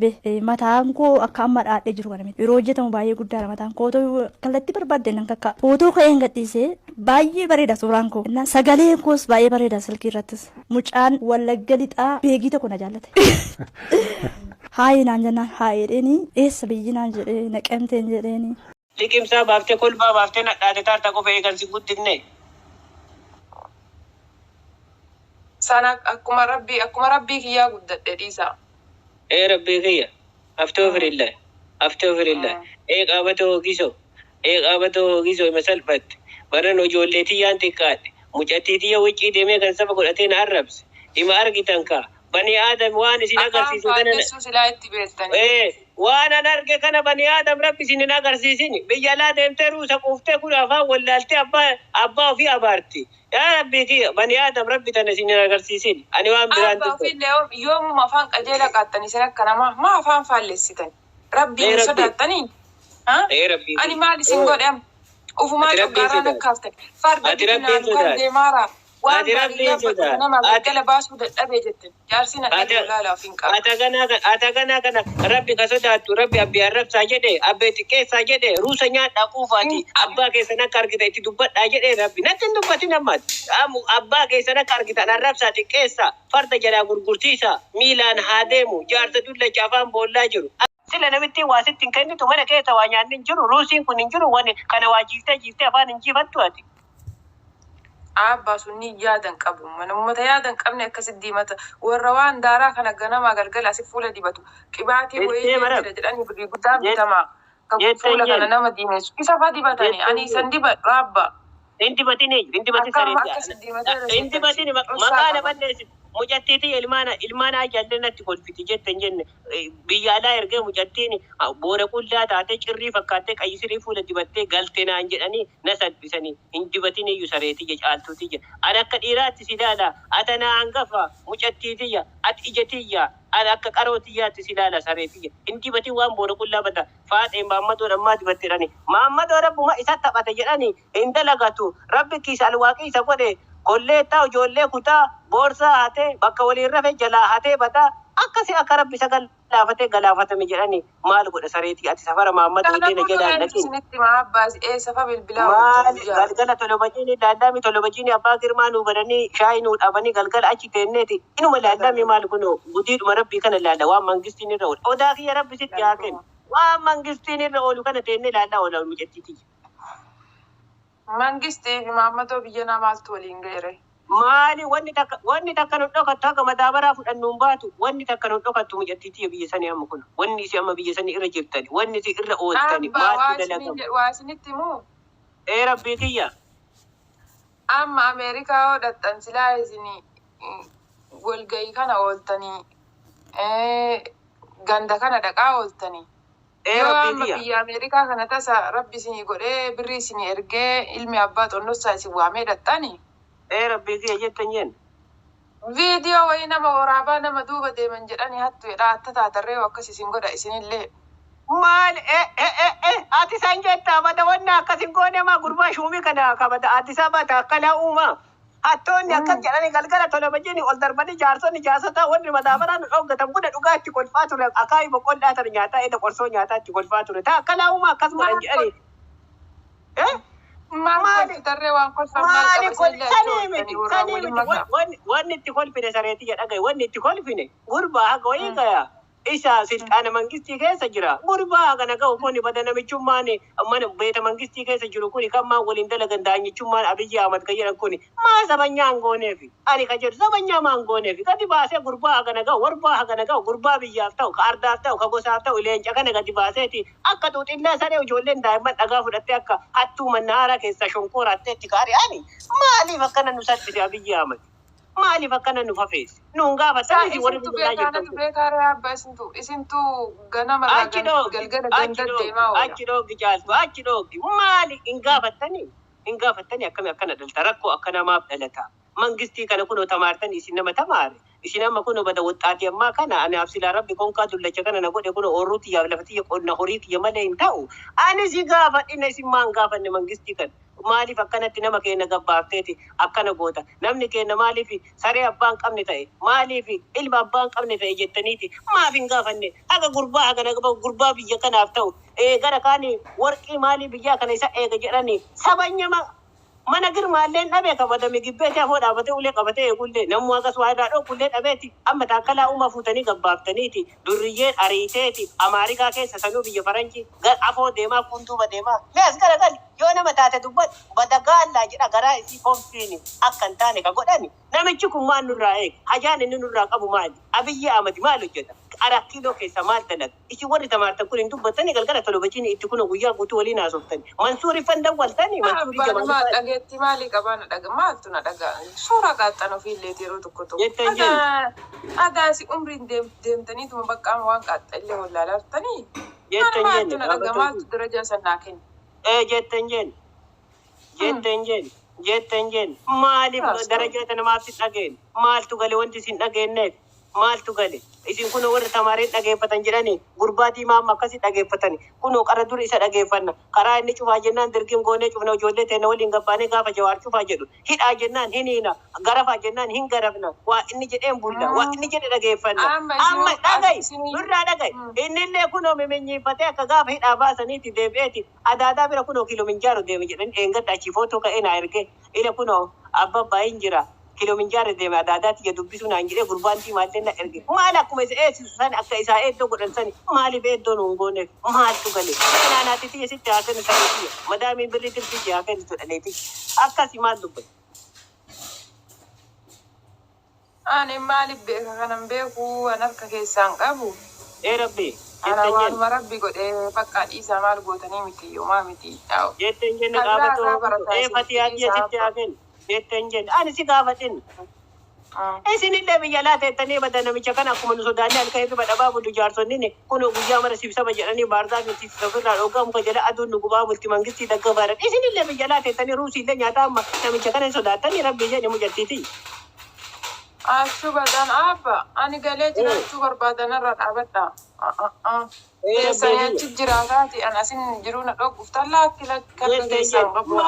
mataan koo akka amma dhaadhee jiru kana miti yeroo hojjetamu baay'ee guddaadha mataan koo kallattii barbaadde nan kakka footoo ka'een gadhiisee baay'ee bareeda suuraan koo sagaleen koos baay'ee bareeda silkii irrattis mucaan wallagga lixaa beegii tokko na jaallate haayee naan jennaan haayeedheeni eessa biyyi naan jedhee naqamteen jedheeni. Liqimsaa baaftee kolbaa baaftee nadhaate taarta qofa eegan si guddifne. Sana akkuma rabbii kiyyaa guddadhe dhiisaa. Rabbii kiyya aftoo firillah qaabata hoogisoo ima salphatte baran ijoolleetii yaan xiqqaadhe mucattiitiyya wiccii deemee kan saba godhatee na arrabse ima argitan kaa bani aadam waan isin agarsiisu kana waan an arge kana bani aadam rabbi isin hin agarsiisini biyya alaa deemtee ruusa quuftee kun afaan wallaaltee abbaa ofii abaarti. yaa rabbii kiyya bani aadam rabbi tana isin hin agarsiisin ani waan biraan tokko yoomuma afaan qajeela qaattanii isin akka namaa maa afaan faallessitan rabbii hin sodaattanii ani maal isin godham ufumaa coggaarraa lakkaaftan farda bitinaan kan deemaaraa waan baadiyyaa fudhatu nama galgala baasuu dadhabee jetten jaarsi na dhagalaalaaf hin qabu. Ata kana rabbi ka sodaattu rabbi abbii arrabsaa jedhe abbee xiqqeessaa jedhe ruusa nyaadhaa quufaati abbaa keessan akka argita itti dubbadhaa jedhe rabbi natti hin dubbatin ammaati abbaa keessan akka argitan arrabsaa xiqqeessaa farda jalaa gurgurtiisa miilaan haa deemu jaarsa dullacha afaan boollaa jiru. Sila namitti waa sitti hin kennitu mana keessa waa nyaanni hin jiru ruusiin kun hin jiru wani kana waa jiiftee afaan hin jiifattu ati. Abbaa sunni yaadan qabu mana uummata yaadan qabne akkasitti diimata warra waan daaraa kana ganamaa galgala asii fuula dibatu qibaatii wayii jedhanii birrii guddaa bitamaa kan fuula kana nama diimeessu isa faa dibatanii ani isan dibadhu abbaa. Indibatini maqaana balleessi mucattiiti ilmaana jaallanatti kolfiti jettan jenne biyya alaa ergee mucattiin boora qullaa taatee cirrii fakkaattee qayyisirii fuula dibattee galtee naan jedhanii na salphisanii indibatini iyyuu sareetiyya caaltuutiyya ani akka dhiiraatti si ilaala ata na hangafa mucattiitiyya ati ijatiyya ani akka qarootiyyaatti si ilaala sareetiyya indibatiin waan boora qullaa bata faaxeen maammadoo dhammaa dibatte jedhanii maammadoo rabbuma isa taphate jedhanii hin dalagatu rabbi kiisa alwaaqii isa godhe kolleettaa ijoollee kutaa boorsaa hatee bakka waliin rafe jalaa hatee bataa akkasi akka rabbi isa galaafatee galaafatame jedhanii maal godha sareetii ati safara maammadoo deena jedhaan dhaqiin. Galgala tolobajini daandami tolobajini abbaa girmaa nuu badanii shaayii nuu dhabanii galgala achi teenneeti inuma laallami maal kunoo gudiidhuma rabbii kana laalla waan mangistiin irra oolu odaa kiyya rabbi sitti haa kennu waan mangistiin irra oolu kana teennee laallaa oola mucattiiti. Mangistii fi maammadoo biyya namaaltu waliin gahere. Maali wanni takka nu dhokattu akka madaabaraa fudhannuun baatu wanni takka nu dhokattu mucattiitii biyya sanii amma kun wanni isi amma biyya sanii irra jirtani wanni isi irra ooltani maaltu dalagamu. Waa isinitti himuu. Rabbii kiyya. Amma Ameerikaa hodhattan silaa isinii walgahii kana ooltanii ganda kana dhaqaa ooltanii. Yoo amma biyya Ameerikaa kana tasa rabbi isinii godhee birrii isinii ergee ilmi abbaa xonnossaa isin waamee dhattanii. Rabbii kiyya jettan jeen. Viidiyoo wayii nama waraabaa nama duuba deeman jedhanii hattu jedhaa atta taatarree akkas isin godha isinillee. Maal ati isaan jettaa bada wanna akkasin goone maa gurbaa shuumii kana kabada addisaa baata akkanaa uumaa. Hattoonni akkas jedhanii galgala tolobajini ol darbanii jaarsota wanni madaabaraan dhoggatan buna dhugaatti kolfaa ture akaayii boqqollaa ture nyaataa edda qorsoo nyaataatti kolfaa ture taa akkanaa uumaa akkas godhan jedhanii. Wanni itti kolfine sareetii jedhagaye wanni itti kolfine gurbaa haga wayii gayaa. Isa silxaana mangistii keessa jira gurbaa kana ga'u kuni bada namichummaan mana beeta mangistii keessa jiru kuni kan maan waliin dalagan daanyichummaan Abiyyi Ahmad kan jedhan kuni maa sabanyaa hin gooneefi ani kan jedhu sabanyaa maa hin gooneefi gadi baasee gurbaa kana ga'u warbaa kana ga'u gurbaa biyyaaf ta'u ka ardaaf ta'u ka gosaaf ta'u leenca kana gadi baaseeti akka xuuxillaa saree ijoolleen daa'imman dhagaa fudhattee akka hattuu mannaara keessa shonkoorattee itti kaari'ani maaliif akkana nu salphise Abiyyi Ahmad. Maaliif akkana nu fafeesse? Nuun gaafatanii si warri biyyaa jirtan. Beekaaree abbaa isintu ganama galgala ganda deemaa oola. Achi dhoogi jaaltu achi dhoogi maali hin gaafattanii akkami akkana dhalta rakkoo akka namaaf dhalata. Mangistii kana kunoo tamaartanii isin nama tamaare. Isin amma kunoo bada waxxaatii ammaa kana ani absilaa rabbi konkaa dullacha kana na godhe kunoo oorruu xiyyaaf lafatiyya qonna horii kiyya malee hin ta'u. Ani si gaafadhina isin maan gaafanne mangistii kana. maaliif akkanatti nama keenya gabbaafteeti akkana goota namni keenya maaliif saree abbaan qabne ta'e maaliif ilma abbaan qabne ta'e jettaniiti maaf hin gaafanne aga gurbaa biyya kanaaf ta'u gara kaanii warqii maalii biyyaa kana isa eega jedhanii sabanyama mana girmaalleen dhabee qabatame gibbeeti afoo dhaabatee ulee qabatee eegullee namuu akkas waa irraa dhokullee dhabeeti amma taakkalaa uumaa fuutanii gabbaaftaniiti durriyyeen ariiteeti Amaarikaa keessa sanuu biyya faranjii afoo deemaa kunduuba deemaa mees garagali yoo nama taate dubbat badagaallaa jedha garaa isii koomfiini akka hin taane ka godhani namichi kun maal nurraa eega hajaan inni nurraa qabu maali Abiyyi Ahmad maal hojjeta ara kiiloo keessa maal dalaga isin warri tamaartan kun hin dubbattanii galgala tolobachiin itti kun guyyaa guutuu waliin haasoftani Mansuuri fandan waltanii Mansuuri jamaa dhageetti maalii qabana dhaga maaltu na dhaga suura qaaxxan ofiillee yeroo tokko adaasi umriin deemtaniituma baqqaama waan qaaxxallee wallaalaaftanii maaltu na dhaga maaltu darajaa sannaa kenna jettan jeen maaliif darajaa tana maaf dhageen maaltu gale wanti isin dhageenneef maaltu gale isin kunoo warri tamaareen dhageeffatan jedhanii gurbaatii maamma akkasii dhageeffatani kunoo qara dur isa dhageeffanna karaa inni cufaa jennaan dirgiin goonee cufna ijoollee teena waliin gabbaanee gaafa jawaar cufaa jedhu hidhaa jennaan hin hiina garafaa jennaan hin garafna waa inni jedheen bulla waa inni jedhe dhageeffanna amma dhagay nurraa dhagay innillee kunoo memenyiiffatee akka gaafa hidhaa baasaniiti deebi'eeti adaadaa bira kunoo kiiloominjaaru deeme jedhan eengadda achii footoo ka'ee naa erge ila kunoo abbaa hin jira kiiloominjaara deeme adaadaatti ya dubbisu naan jedhee gurbaantii maallee na erge maal akkuma isa eessisu san akka isaa eeddoo godhan sani maaliif eeddoo nuun gooneef maaltu gale naanaatitti yesitti haasan isaaniitiya madaamiin birrii tirtii haa kennitu dhaleeti akkasi maal dubbatu. Ani maaliif beeka kanan beeku an harka keessaan qabu. Rabbi. Ana waanuma rabbi godhee bakka dhiisaa maal gootanii miti yoomaa miti. Jetteen jenna gaafatoo fatiyaatti yesitti haa kennu. Jetteen jenna ani si gaafatin isinillee biyya laa teettanii bada namicha kana akkuma nu sodaannee halkan hirriba dhabaa bultu jaarsonni kun guyyaa mara sibsaba jedhanii baardaa miti ofirraa dhogaa muka jala aduun nu gubaa bulti mangistii dagga baaran isinillee biyya laa teettanii ruusiillee nyaataa amma namicha kana sodaattanii rabbi jedhe mujattiiti. Achuu badan abba ani galee jiraachuu barbaadanarra dhaabadha. Keessanii achi jiraataati an asin jiruu na dhogguuf tallaa akka keessaan qabu.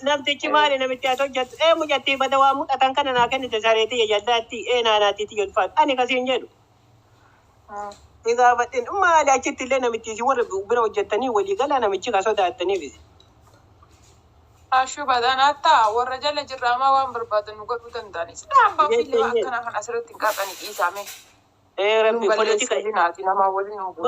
Namtichi maali namitti haa hojjettu mujattii bada waa mudhatan kana naa kennite sareetii yajjaldaatti naanaatiiti yolfaatu ani kasiin jedhu. Gaafadhin maali achitti illee namitti warra bira hojjettanii walii galaa namichi ka sodaattaniif. Ashuu badan hatta warra jala jirraamaa waan barbaadan nu godhuu danda'anis. Dhaabaa fillee akkana kan asirratti hin qaxanii dhiisame. Rabbi politika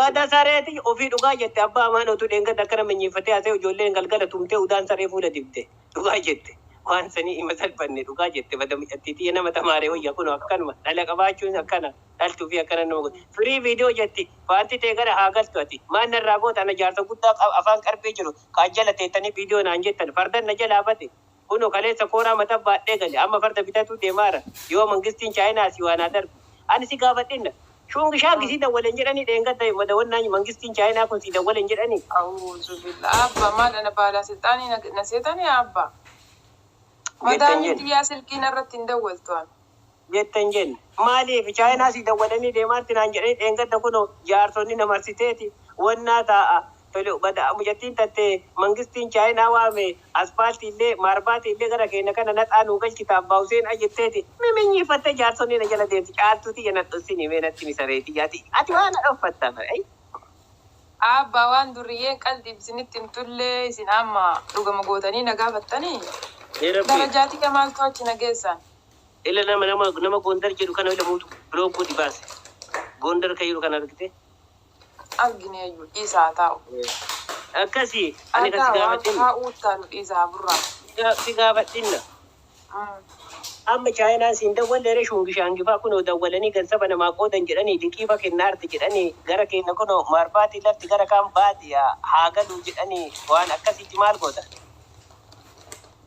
bada sareeti ofii dhugaa jette abbaa amaan otuu dheengadda akkana menyiiffatee haasee ijoolleen galgala tumtee udaan saree fuula dibde dhugaa jette waan sanii ima salphanne dhugaa jette bada miidhattiitii nama tamaaree wayya kun akkanuma dhala qabaachuun akkana dhaltuu fi akkana nama godhu firii viidiyoo jetti wanti ta'e gara haa galtu ati maan narraa goota ana jaarsa guddaa afaan qarbee jiru kaan jala teettanii viidiyoo naan jettan fardan na jalaa bate kunoo kaleessa kooraa mataa baadhee gale amma farda bitatu deemaara yoo mangistiin chaayinaa si waan darbu ani si gaafadhinna shungi shaangi si dawwalen jedhanii dheengadda madawwannaa mangistiin chaayinaa kun si dawwalen jedhanii. Awuuzu billah abba maadhana baala silxaanii na seetanii abba. Madaanii xiyyaa silkiin irratti hin dawwaltuan. Jettan jenna maaliif chaayinaa si dawwalanii deemaatti naan jedhanii dheengadda kunoo jaarsonni na marsiteeti wannaa taa'a. Tole bada mujattiin tattee mangistiin chaayinaa waame asfaaltii illee maarbaatii illee gara keenya kana naxaa nuu galchita abbaa Huseen ajjetteeti miminyiifattee jaarsonni na jala deemti caaltuuti yana dhosini meenatti misareeti yaati ati waan dhoffatta abba waan duriyyeen qalbii isinitti himtullee isin amma dhugama gootanii na gaafattanii darajaati kamaaltu achi na geessan. Ila nama Gondar jedhu kana ila muutu biroo buudi baase Gondar kayyuu kana argite. Argine iyyuu dhiisaa taa'u. Akkasii ani kasi gaafadhinna. Haa uuttaan dhiisaa burraa. Si gaafadhinna. Amma chaayinaan siin dawwalleere shungi shaangifaa kunoo dawwalanii gansaba namaa qoodan jedhanii liqiifa kennaarti jedhanii gara keenya kunoo maarbaatii lafti gara kaan baadiyaa haa galuu jedhanii waan akkasitti maal goota.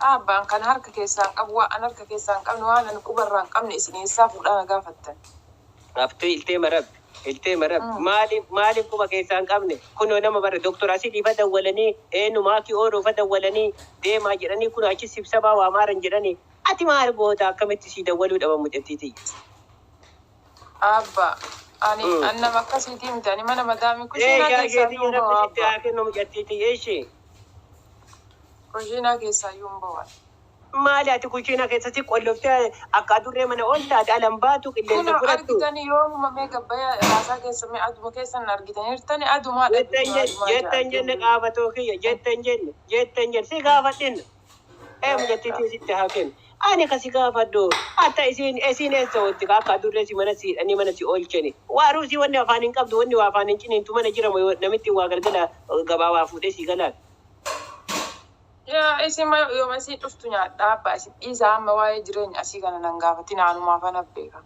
Abbaan kan harka keessaan qabu waan harka keessaan qabne waan an qubarraan qabne isin eessaa fuudhaa gaafattan. Haftee iltee marabbi. Iltee marabbi maaliif quba keessaan qabne kunoo nama bara doktora asii dhiifa dawwalanii eenyumaakii ooluufa dawwalanii deemaa jedhanii kunoo achi sibsabaa waa maaran jedhanii ati maal goota akkamitti sii dawwaluu dhaba mudhattiiti. Abba ani nama akkasiitii miti ani mana madaamii kusheenaa keessaa kennu mudhattiiti eeshee. Kushina keessa yuun bawan. Maali ati kushina keessatti qolloftee akka adurree mana ooltaate alan baatu qilleensa fudhattu. Argitanii yoo uumamee gabbaya raasaa keessa mee aduma keessan argitaniirtani adumaa jettan jenne qaabatoo kiyya jettan jenne si gaafadhin. Mucattiitii sitti haa kennu. Ani kasi gaafadhu hatta isin eessa walitti akka adurree si mana siidhanii mana si oolchani. Waaruu si wanni afaan hin qabdu wanni afaan hin ciniintu mana jiramu namitti waa galgala gabaabaa fuudhee si galaan. Yaa isin yooma isii dhuftu nyaadhaa abbaa isin dhiisaa amma waa'ee jireenya asii kana nan gaafatti naanumaaf ana beeka.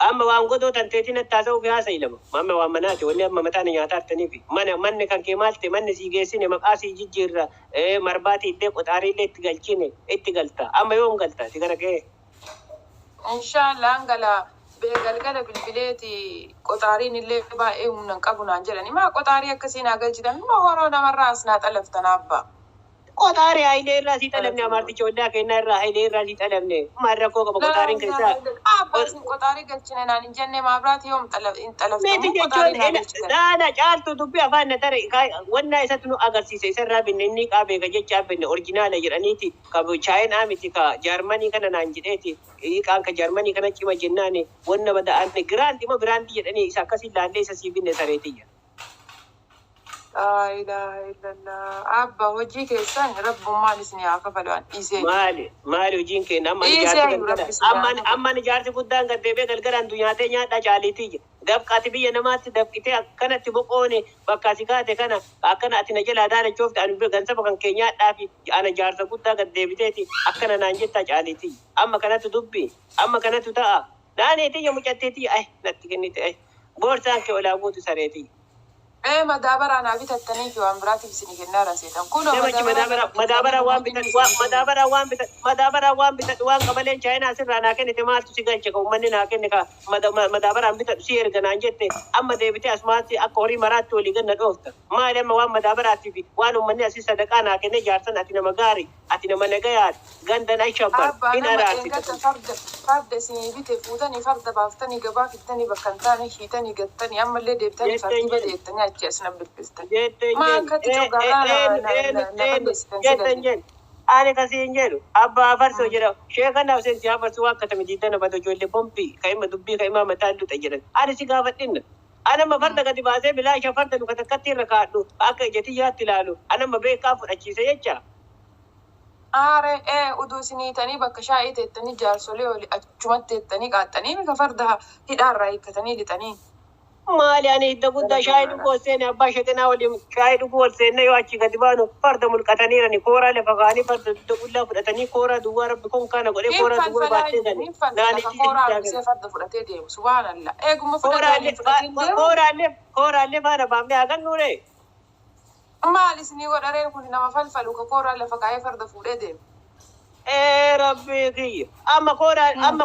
Amma waan godoo tanteetiin attaasa'uu fi haasa'ii lama. Amma waan manaati wanni amma mataan nyaataa artaniifi. Manni kan kee maal ta'e manni sii geessine maqaa sii jijjiirra marbaatii illee qoxaarii illee itti galchine itti galta. Amma yoom galta si gara kee? Inshaallah angala galgala bilbileeti qoxaariin illee baay'ee humna qabu naan jedhani. Maa qoxaarii akkasii naa galchitan maa horoo namarraa as naa xalaftan abbaa. Qoxaarii hayilee irraa si xalamne amarticha waldaa kennaa irraa hayilee irraa si xalamne maal rakkoo qaba qoxaariin keessaa. Abbaasin qoxaarii galchine naan hin jenne maabiraati yoom xalaftan. Meeti jechuun dhaana caaltuu dubbii afaan na tare wannaa isatti nu agarsiise isarraa binne inni qaabeeka jechaa binne orjinaala jedhaniiti ka chaayinaa miti ka jaarmanii kana naan jedheeti hiiqaan ka jaarmanii kana cima jennaani wanna bada'anne giraanti moo giraanti jedhanii isa akkasii laallee isa sii binne sareetiyya. La ilaha illallah. Abba hojii keessan rabbummaan isin haa kafalu'an dhiisee. Maali hojiin keenya amma ni jaarsi guddaan gaddeebee galgalaan dunyaatee nyaadhaa caaliitii dafqaati biyya namaatti dafqitee akkanatti boqoone bakka si kaate kana akkana ati na jalaa daalachoofte ani gansaba kan kee nyaadhaa fi ana jaarsa guddaa gaddeebiteeti akkana naan jettaa caaliitii amma kanatti dubbii amma kanatti ta'a naaneetii yoo mucatteetii natti kennite boorsaan kee olaa buutu sareetii. Madabara na bitattanii fi waan biraatiif isin kennaa raseetan. Kunoo madabara waan bitatu waan qabaleen chaayinaa sirraa naa kennite maaltu si galche ka uummanni naa kenne ka madabaraan bitatu si erga naan jette amma deebitee asmaatti akka horii maraatti walii ganna dhoofta. Maali amma waan madabaraatti fi waan uummanni asii sadaqaa naa kenne jaarsan ati nama gaarii ati nama nagayaat gandan ashabbar hin araarsite. Farda isinii bite fuutanii farda baaftanii gabaa fittanii bakka hin taane hiitanii gattanii ammallee deebitanii fardi badeettanii achi as na bilbiltan. Maan kati jettan ani kasiin jedhu abbaa farsoo jedha sheekanaaf seensi hafarsu waan katame diidana bada ijoollee pompi ka'ima dubbii ka'ima mataa luxa jedhan ani si gaafadhinna anama farda gadi baasee bilaasha farda nu katakkatti irra kaadhu akka ijatiyyaatti ilaalu anama beekaa fudhachiise jecha. Aare uduu isiniitanii bakka shaayii teettanii jaarsolee oli achumatti teettanii qaaxxanii mika farda hidhaarraa hiikkatanii lixanii. Maali ani hidda guddaa shaayii dhuguu ol seene abbaa sheekanaa waliin shaayii dhuguu ol seenne yoo achi gadi baanu farda mulqataniirani kooraa lafa kaanii farda hidda guddaa fudhatanii kooraa duwwaa rabbi kun kana godhee kooraa duwwaa baatee gani. Kooraa harkisee farda fudhatee deemu subhaanallah. Eeguma fudhatanii fudhatee deemu. Kooraallee faana baafnee hagannuure. Maali isinii godhareen kun nama falfalu ka kooraa lafa kaayee farda fuudhee deemu. Rabbi kiyya amma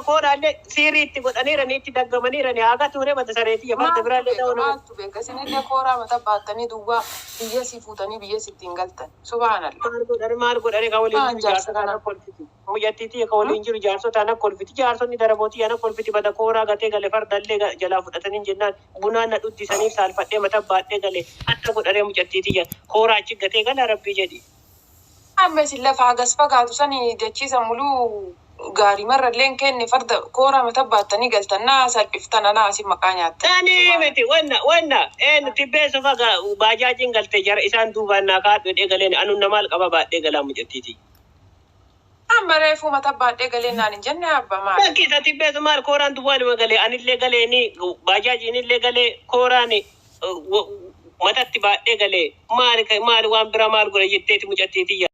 kooraallee siiriitti godhaniirani itti daggamaniirani haga ture mata sareetii farda biraallee ta'uu nama. Maaltu beeka isinillee kooraa mata baattanii duwwaa biyya si fuutanii biyya si ittiin galtan subhaanallah. Maal godhani ka waliin jiru jaarsota ana kolfiti muyyattiitii ka waliin jiru jaarsota ana kolfiti jaarsonni darabootii ana kolfiti bada kooraa gatee gale fardallee jalaa fudhatanii jennaan bunaan na dhuddisaniif saalfadhee mata baadhee gale akka godharee muyyattiitii kooraa achi gatee gala rabbii jedhi. Amma isin lafa hagas fagaatu sanii dachiisan muluu gaarii marralleen kenne farda kooraa mata baattanii galtannaa salphiftan anaa asin maqaa nyaatta. Tani miti wanna tibbeessa faga baajaajiin galte jara isaan duubaan naa kaadhu eegaleen anu namaal qaba baadhee galaa mucattiiti. Amma reefuu mata baadhee galeen naan hin jenne abba maali. Bakkiisa tibbeessa maal kooraan duwwaaluma galee anillee galeeni baajaajiinillee galee kooraani matatti baadhee galee maali waan bira maal godhe jetteeti mucattiiti.